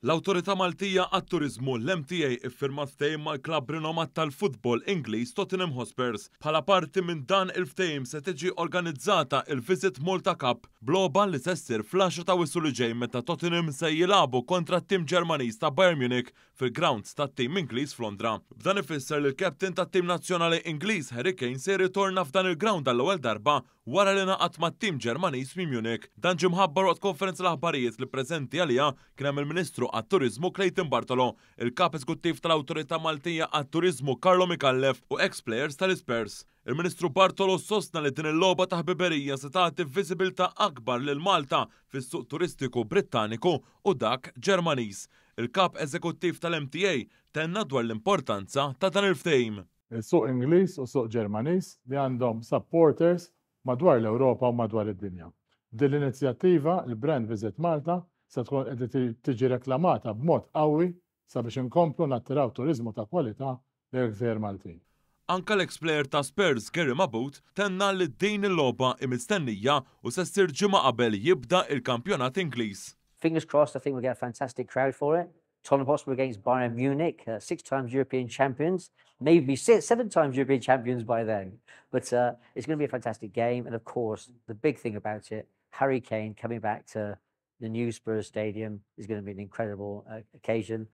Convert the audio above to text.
L-Awtorità Maltija għat-Turiżmu l-MTA iffirmat ftehim mal-klabb rinomat tal-futbol Ingliż Tottenham Hotspurs. Bħala parti minn dan il-ftehim se tiġi organizzata il-VisitMalta Kap bl-logħba li se ssir fl-10 ta' Wissu li ġej meta Tottenham se jilagħbu kontra t-tim Ġermaniż ta' Bayern Munich fil-grawnd tat-tim Ingliż f'Londra. B'dan ifisser li l-captian tat-tim nazzjonali Ingliż Harry Kane se jirritorna f'dan il-grawnd għall-ewwel darba wara li naqat mat-tim Ġermaniż minn Munich. Dan ġie mħabbar waqt konferenza l-aħbarijiet li preżenti għaliha kien hemm il-Ministru għat-Turiżmu Clayton Bartolo, il-Kap Eżekuttiv tal-Awtorità Maltija għat-Turiżmu Carlo Micallef u ex-plejers tal-iSpurs. Il-Ministru Bartolo sostna li din il-logħba ta' ħbiberija se tagħti viżibilità akbar lil Malta fis-suq turistiku Brittaniku u dak Ġermaniż. Il-Kap Eżekuttiv tal-MTA tenna dwar l-importanza ta' dan il-ftehim. Il-suq Ingliż u suq Ġermaniż li għandhom supporters madwar l-Ewropa u madwar id-dinja. Din l-inizjattiva, il-brand VisitMalta, se tkun qed tiġi reklamata b'mod qawwi sabiex inkomplu nattiraw turiżmu ta' kwalità l-Gżejjer Maltin. Anka l-ex-plejer ta' Spurs Gary Mabut tenna li din il-logħba mistennija u se ssir ġimgħa qabel jibda il-kampjonat Ingliż. Fingers crossed, I think we'll get a fantastic crowd for it. Tottenham Hotspur against Bayern Munich, 6 times European champions, maybe 7 times European champions by then. But it's going to be a fantastic game. And of course, the big thing about it, Harry Kane coming back to the new Spurs Stadium is going to be an incredible occasion.